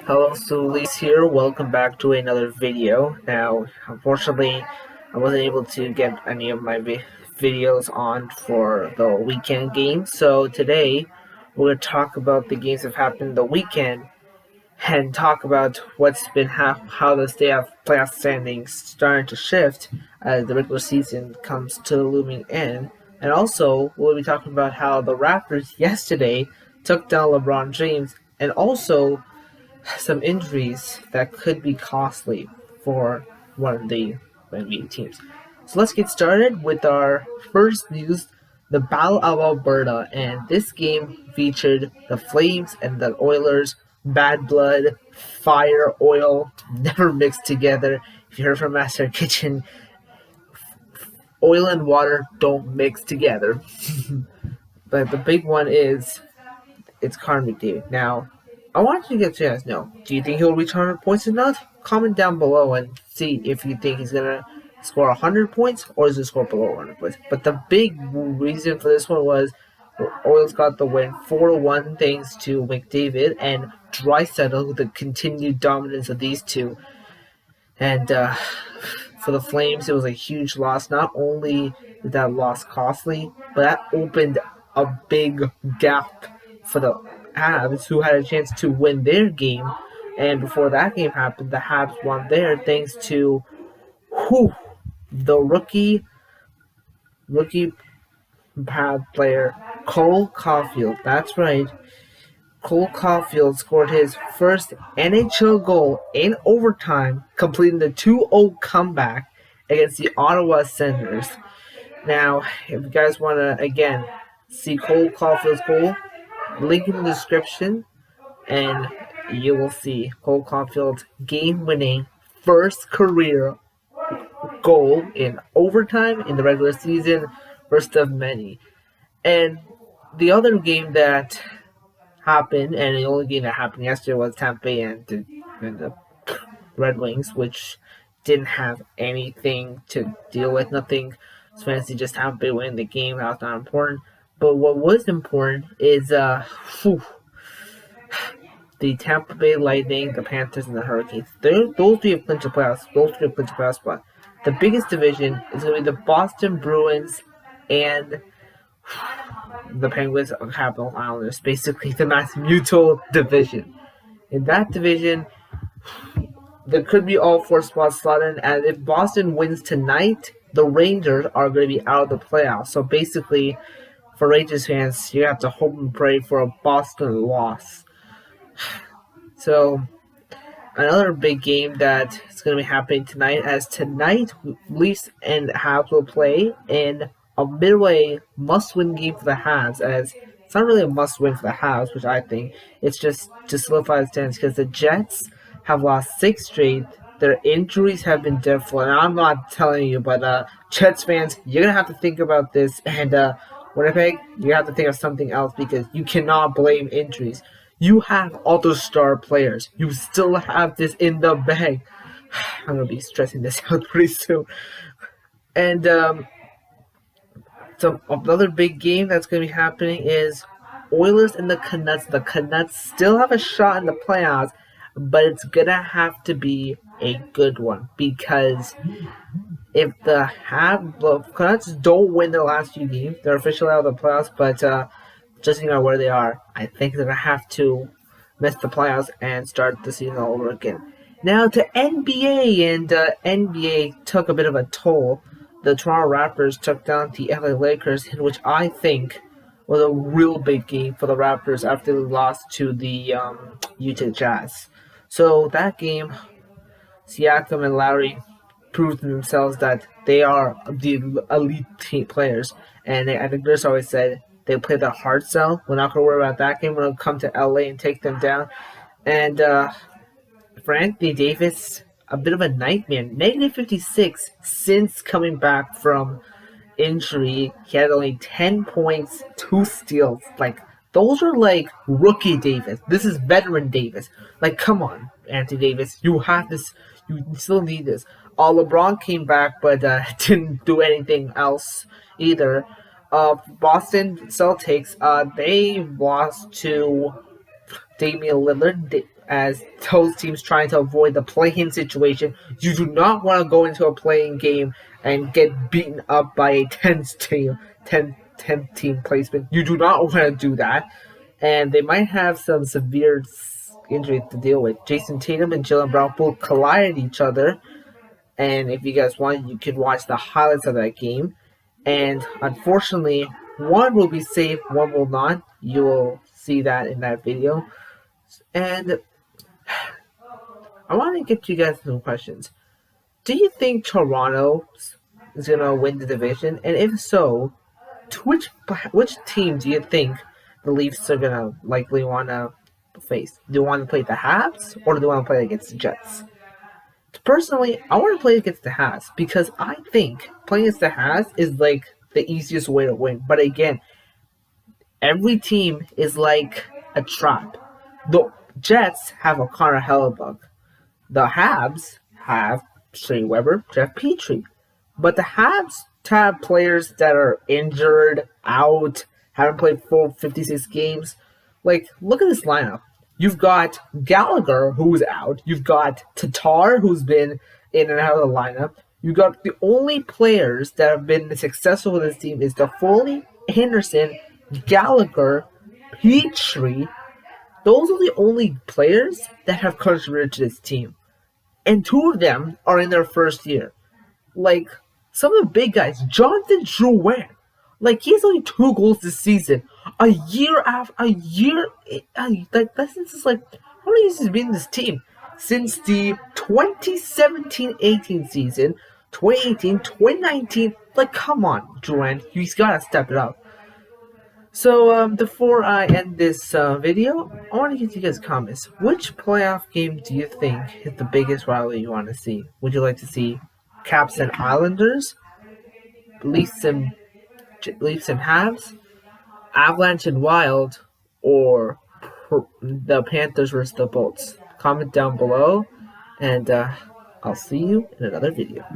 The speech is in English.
Hello, Sulis here. Welcome back to another video. Now, unfortunately, I wasn't able to get any of my videos on for the weekend games. So today, we're going to talk about the games that happened the weekend and talk about what's been how the state of playoff standings starting to shift as the regular season comes to the looming end. And also, we'll be talking about how the Raptors yesterday took down LeBron James and also some injuries that could be costly for one of the NBA teams. So let's get started with our first news, the Battle of Alberta, and this game featured the Flames and the Oilers. Bad blood, fire, oil, never mixed together. If you heard from Master Kitchen, oil and water don't mix together. But the big one is it's Connor McDavid. Now, I want you to get to guys know, do you think he'll reach 100 points or not? Comment down below and see if you think he's going to score 100 points or is he score below 100 points. But the big reason for this one was the Oilers got the win 4-1 thanks to McDavid and Draisaitl, the continued dominance of these two. And for the Flames, it was a huge loss. Not only did that loss costly, but that opened a big gap for the Habs, who had a chance to win their game. And before that game happened, the Habs won there thanks to the rookie pad player Cole Caufeild. That's right. Cole Caufeild scored his first NHL goal in overtime, completing the 2-0 comeback against the Ottawa Senators. Now, if you guys want to, again, see Cole Caufield's goal, link in the description, and you will see Cole Caufield's game-winning first career goal in overtime in the regular season, first of many. And the other game that happened, and the only game that happened yesterday was Tampa Bay and the Red Wings, which didn't have anything to deal with, nothing fancy, just Tampa Bay winning the game. That was not important. But what was important is the Tampa Bay Lightning, the Panthers, and the Hurricanes. Those three have clinched a playoff spot. The biggest division is going to be the Boston Bruins and the Penguins of Capital Islanders, basically the Mass Mutual division. In that division, there could be all four spots slotted in, and if Boston wins tonight, the Rangers are going to be out of the playoffs. So basically, for Rangers fans, you have to hope and pray for a Boston loss. So, another big game that is going to be happening tonight, as tonight, Leafs and Habs will play in a midway must-win game for the Habs, as it's not really a must-win for the Habs, which I think. It's just to solidify the standings, because the Jets have lost 6 straight. Their injuries have been dreadful, and I'm not telling you, but Jets fans, you're going to have to think about this, and Winnipeg, you have to think of something else, because you cannot blame injuries. You have other star players. You still have this in the bag. I'm going to be stressing this out pretty soon. And so another big game that's going to be happening is Oilers and the Canucks. The Canucks still have a shot in the playoffs, but it's going to have to be a good one, because if the Canucks don't win their last few games, they're officially out of the playoffs, but judging on where they are, I think they're going to have to miss the playoffs and start the season all over again. Now to NBA, and NBA took a bit of a toll. The Toronto Raptors took down the LA Lakers, in which I think was a real big game for the Raptors after they lost to the Utah Jazz. So that game, Siakam and Lowry proved to themselves that they are the elite team players, and I think Nurse always said they play the hard sell. We're not going to worry about that game. We're going to come to LA and take them down. And for Anthony Davis, a bit of a nightmare. Negative 56 since coming back from injury. He had only 10 points, 2 steals. Like, those are like rookie Davis. This is veteran Davis. Like, come on, Anthony Davis. You have this. You still need this. LeBron came back, but didn't do anything else either. Boston Celtics, they lost to Damian Lillard. as those teams trying to avoid the play-in situation. You do not want to go into a play-in game and get beaten up by a 10th team placement. You do not want to do that. And they might have some severe injuries to deal with. Jason Tatum and Jaylen Brown both collided each other. And if you guys want, you can watch the highlights of that game. And unfortunately, one will be safe, one will not. You will see that in that video. And I want to get you guys some questions. Do you think Toronto is going to win the division? And if so, which team do you think the Leafs are going to likely want to face? Do you want to play the Habs or do they want to play against the Jets? Personally, I want to play against the Habs because I think playing against the Habs is like the easiest way to win. But again, every team is like a trap. The Jets have a Connor Hellebuck. The Habs have Shea Weber, Jeff Petrie. But the Habs have players that are injured, out, haven't played full 56 games. Like, look at this lineup. You've got Gallagher, who's out. You've got Tatar, who's been in and out of the lineup. You've got the only players that have been successful with this team is Toffoli, Henderson, Gallagher, Petrie. Those are the only players that have contributed to this team. And two of them are in their first year. Like, some of the big guys, Jonathan Drouin, like, he has only 2 goals this season. Like, that's just like, how many years has he been in this team? Since the 2017-18 season, 2018, 2019, like, come on, Drouin, he's got to step it up. So, before I end this video, I want to get you guys comments. Which playoff game do you think is the biggest rivalry you want to see? Would you like to see Caps and Islanders, Leafs and Habs, Avalanche and Wild, or the Panthers versus the Bolts? Comment down below, and I'll see you in another video.